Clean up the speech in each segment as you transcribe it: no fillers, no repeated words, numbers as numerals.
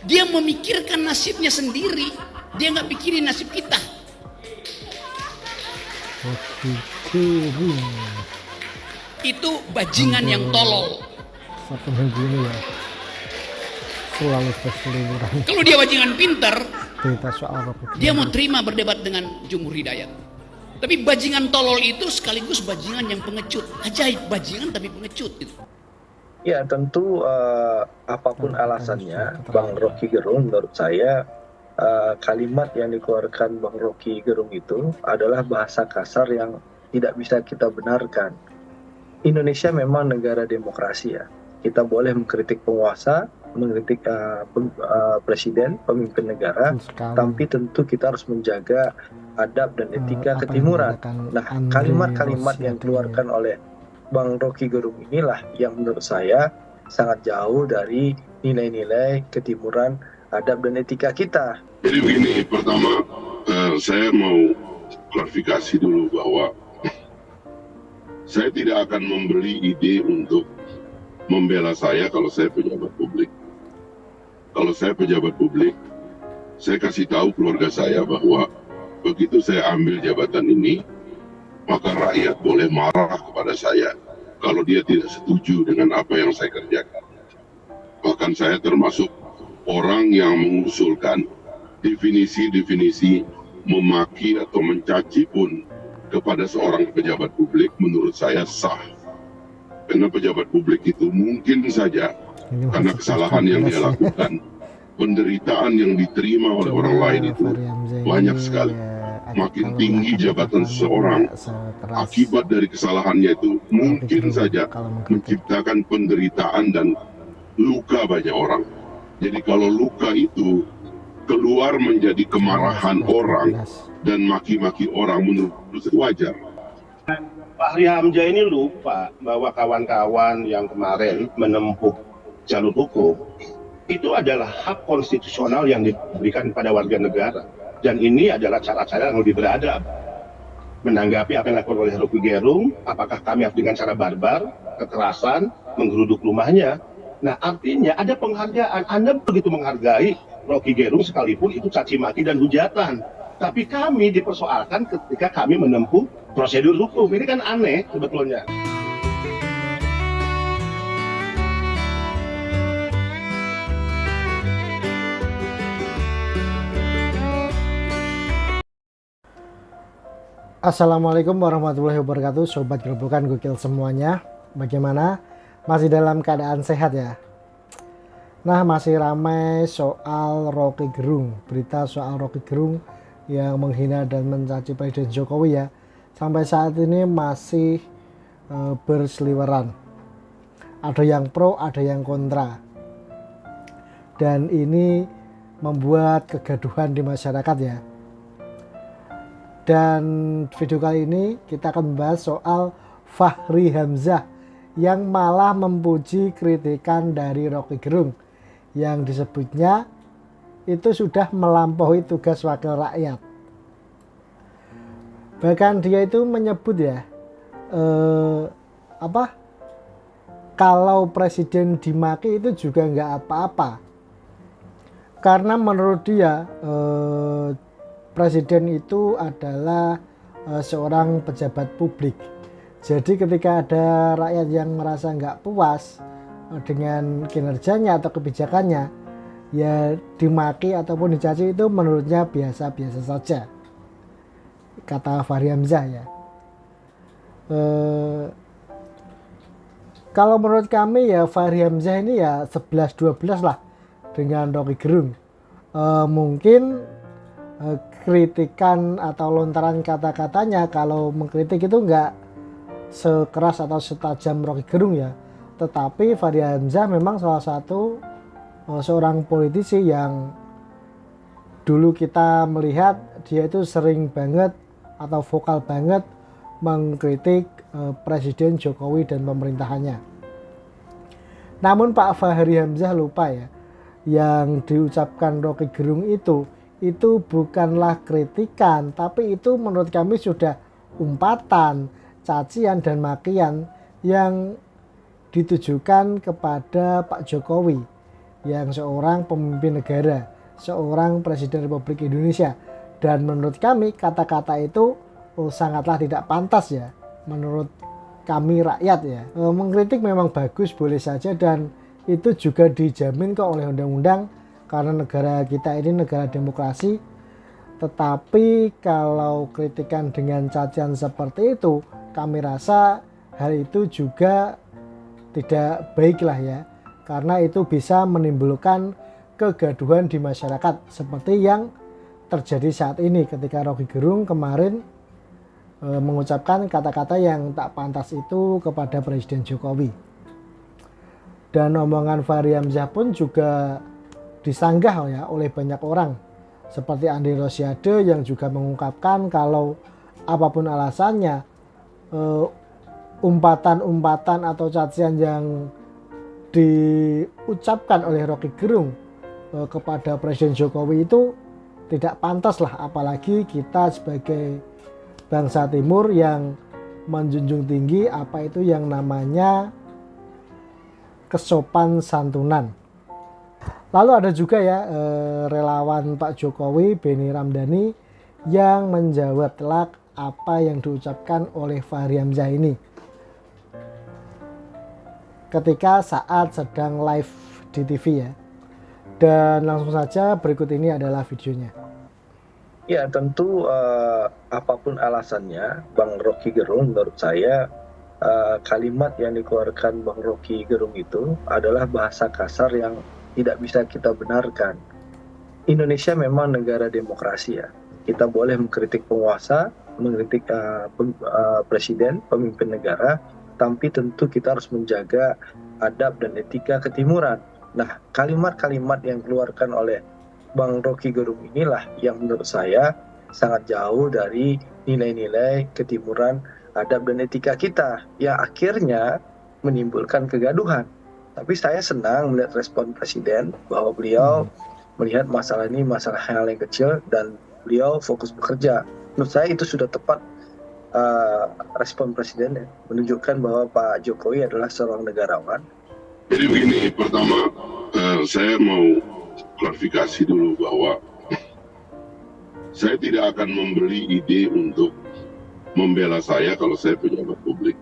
Dia memikirkan nasibnya sendiri, dia nggak pikirin nasib kita. Rocky Gerung Itu bajingan yang tolol. satu minggu ini ya selalu berseliweran Kalau dia bajingan pinter, berita soal Rocky dia Gerung. mau terima berdebat dengan Jumhur Hidayat. Tapi bajingan tolol itu sekaligus bajingan yang pengecut. Ajaib, bajingan tapi pengecut itu. Ya tentu apapun alasannya Bang Rocky Gerung, menurut saya kalimat yang dikeluarkan Bang Rocky Gerung itu adalah bahasa kasar yang tidak bisa kita benarkan. Indonesia memang negara demokrasi ya. Kita boleh mengkritik penguasa, mengkritik presiden, pemimpin negara, tapi tentu kita harus menjaga adab dan etika ketimuran. Nah, kalimat-kalimat yang dikeluarkan oleh Bang Rocky Gerung inilah yang menurut saya sangat jauh dari nilai-nilai ketimuran, adab dan etika kita. Jadi begini, pertama saya mau klarifikasi dulu bahwa saya tidak akan membeli ide untuk membela saya kalau saya pejabat publik. Kalau saya pejabat publik, saya kasih tahu keluarga saya bahwa begitu saya ambil jabatan ini, maka rakyat boleh marah kepada saya kalau dia tidak setuju dengan apa yang saya kerjakan. Bahkan saya termasuk orang yang mengusulkan definisi-definisi memaki atau mencaci pun kepada seorang pejabat publik menurut saya sah. Karena pejabat publik itu mungkin saja karena kesalahan yang dia lakukan, penderitaan yang diterima oleh orang lain itu banyak sekali. Makin tinggi jabatan seseorang, akibat dari kesalahannya itu mungkin saja menciptakan penderitaan dan luka banyak orang. Jadi kalau luka itu keluar menjadi kemarahan orang dan maki-maki orang, menurut saya wajar. Fahri Hamzah ini lupa bahwa kawan-kawan yang kemarin menempuh jalur hukum itu adalah hak konstitusional yang diberikan kepada warga negara, dan ini adalah cara-cara yang lebih beradab. Menanggapi apa yang dilakukan oleh Rocky Gerung, apakah kami harus dengan cara barbar, kekerasan, menggeruduk rumahnya? Nah, artinya ada penghargaan. Anda begitu menghargai Rocky Gerung sekalipun itu caci maki dan hujatan. Tapi kami dipersoalkan ketika kami menempuh prosedur hukum. Ini kan aneh sebetulnya. Assalamualaikum warahmatullahi wabarakatuh, sobat gerobokan gokil semuanya. Bagaimana? Masih dalam keadaan sehat ya? Nah, masih ramai soal Rocky Gerung, berita soal Rocky Gerung yang menghina dan mencaci Presiden Jokowi ya. Sampai saat ini masih berseliweran. Ada yang pro, ada yang kontra. Dan ini membuat kegaduhan di masyarakat ya. Dan video kali ini kita akan membahas soal Fahri Hamzah yang malah memuji kritikan dari Rocky Gerung yang disebutnya itu sudah melampaui tugas wakil rakyat. Bahkan dia itu menyebut ya kalau presiden dimaki itu juga nggak apa-apa, karena menurut dia presiden itu adalah seorang pejabat publik. Jadi ketika ada rakyat yang merasa nggak puas dengan kinerjanya atau kebijakannya, ya dimaki ataupun dicaci itu menurutnya biasa-biasa saja, kata Fahri Hamzah ya. Kalau menurut kami ya Fahri Hamzah ini ya 11-12 lah dengan Rocky Gerung. Mungkin kritikan atau lontaran kata-katanya kalau mengkritik itu enggak sekeras atau setajam Rocky Gerung ya, tetapi Fahri Hamzah memang salah satu seorang politisi yang dulu kita melihat dia itu sering banget atau vokal banget mengkritik Presiden Jokowi dan pemerintahannya. Namun Pak Fahri Hamzah lupa ya, yang diucapkan Rocky Gerung itu bukanlah kritikan, tapi itu menurut kami sudah umpatan, cacian dan makian yang ditujukan kepada Pak Jokowi. yang seorang pemimpin negara, seorang Presiden Republik Indonesia. Dan menurut kami kata-kata itu sangatlah tidak pantas ya, menurut kami rakyat ya. Mengkritik memang bagus, boleh saja, dan itu juga dijamin kok oleh undang-undang karena negara kita ini negara demokrasi. Tetapi kalau kritikan dengan cacian seperti itu, kami rasa hal itu juga tidak baik lah ya, karena itu bisa menimbulkan kegaduhan di masyarakat seperti yang terjadi saat ini ketika Rocky Gerung kemarin mengucapkan kata-kata yang tak pantas itu kepada Presiden Jokowi. Dan omongan Fahri Hamzah pun juga disanggah ya oleh banyak orang, seperti Andri Rosiade yang juga mengungkapkan kalau apapun alasannya, umpatan-umpatan atau cacian yang diucapkan oleh Rocky Gerung kepada Presiden Jokowi itu tidak pantas lah, apalagi kita sebagai bangsa Timur yang menjunjung tinggi apa itu yang namanya kesopan santunan. Lalu ada juga ya relawan Pak Jokowi, Benny Ramdhani, yang menjawab telak apa yang diucapkan oleh Fahri Hamzah ini ketika saat sedang live di TV ya. Dan langsung saja berikut ini adalah videonya. Ya tentu apapun alasannya Bang Rocky Gerung, menurut saya kalimat yang dikeluarkan Bang Rocky Gerung itu adalah bahasa kasar yang tidak bisa kita benarkan. Indonesia memang negara demokrasi ya. Kita boleh mengkritik penguasa, mengkritik presiden, pemimpin negara, tapi tentu kita harus menjaga adab dan etika ketimuran. Nah, kalimat-kalimat yang dikeluarkan oleh Bang Rocky Gerung inilah yang menurut saya sangat jauh dari nilai-nilai ketimuran, adab dan etika kita, yang akhirnya menimbulkan kegaduhan. Tapi saya senang melihat respon Presiden bahwa beliau melihat masalah ini masalah hal yang kecil dan beliau fokus bekerja. Menurut saya itu sudah tepat respon Presiden ya, menunjukkan bahwa Pak Jokowi adalah seorang negarawan. Jadi begini, pertama saya mau klarifikasi dulu bahwa saya tidak akan membeli ide untuk membela saya kalau saya pejabat publik.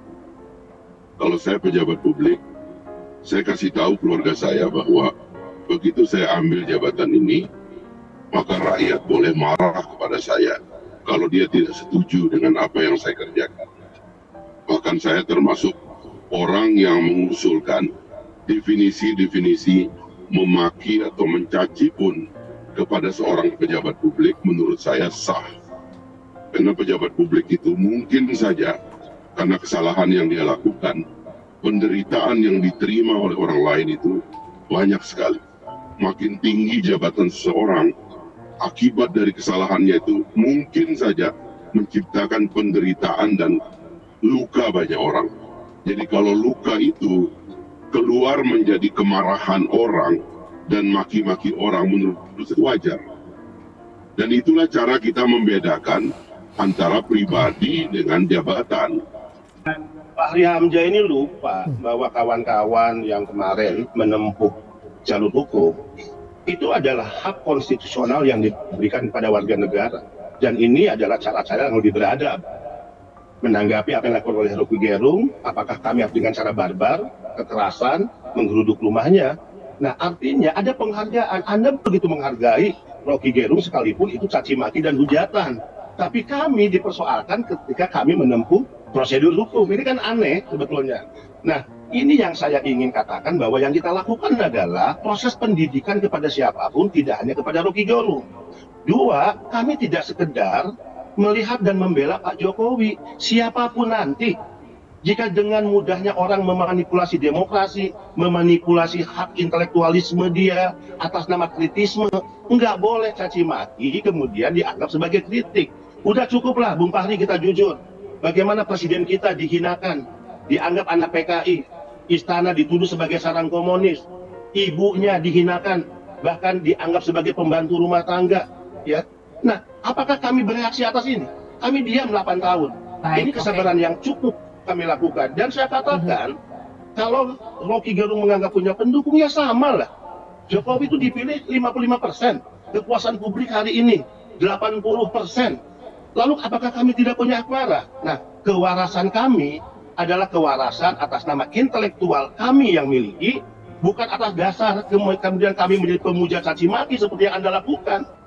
Kalau saya pejabat publik, saya kasih tahu keluarga saya bahwa begitu saya ambil jabatan ini, maka rakyat boleh marah kepada saya kalau dia tidak setuju dengan apa yang saya kerjakan. Bahkan saya termasuk orang yang mengusulkan definisi-definisi memaki atau mencaci pun kepada seorang pejabat publik menurut saya sah. Karena pejabat publik itu mungkin saja karena kesalahan yang dia lakukan, penderitaan yang diterima oleh orang lain itu banyak sekali. Makin tinggi jabatan seseorang, akibat dari kesalahannya itu mungkin saja menciptakan penderitaan dan luka banyak orang. Jadi kalau luka itu keluar menjadi kemarahan orang dan maki-maki orang, menurut saya wajar. Dan itulah cara kita membedakan antara pribadi dengan jabatan. Fahri Hamzah ini lupa bahwa kawan-kawan yang kemarin menempuh jalur hukum itu adalah hak konstitusional yang diberikan kepada warga negara, dan ini adalah cara-cara yang lebih beradab. Menanggapi apa yang dilakukan oleh Rocky Gerung, apakah kami harus dengan cara barbar, kekerasan, menggeruduk rumahnya? Nah, artinya ada penghargaan. Anda begitu menghargai Rocky Gerung sekalipun itu caci maki dan hujatan. Tapi kami dipersoalkan ketika kami menempuh prosedur hukum. Ini kan aneh sebetulnya. Nah, ini yang saya ingin katakan, bahwa yang kita lakukan adalah proses pendidikan kepada siapapun, tidak hanya kepada Rocky Gerung. Dua, kami tidak sekedar melihat dan membela Pak Jokowi, siapapun nanti. Jika dengan mudahnya orang memanipulasi demokrasi, memanipulasi hak intelektualisme dia atas nama kritisme, nggak boleh caci maki kemudian dianggap sebagai kritik. Udah cukuplah Bung Fahri, kita jujur. Bagaimana presiden kita dihinakan, dianggap anak PKI, istana dituduh sebagai sarang komunis, ibunya dihinakan, bahkan dianggap sebagai pembantu rumah tangga, ya. Nah, apakah kami bereaksi atas ini? Kami diam 8 tahun. Ini kesabaran yang cukup kami lakukan. Dan saya katakan, kalau Rocky Gerung menganggap punya pendukung, ya sama lah. Jokowi itu dipilih 55%, kepuasan publik hari ini 80%. Lalu apakah kami tidak punya hak suara? Nah, kewarasan kami adalah kewarasan atas nama intelektual kami yang miliki, bukan atas dasar kemudian kami menjadi pemuja caci maki seperti yang Anda lakukan.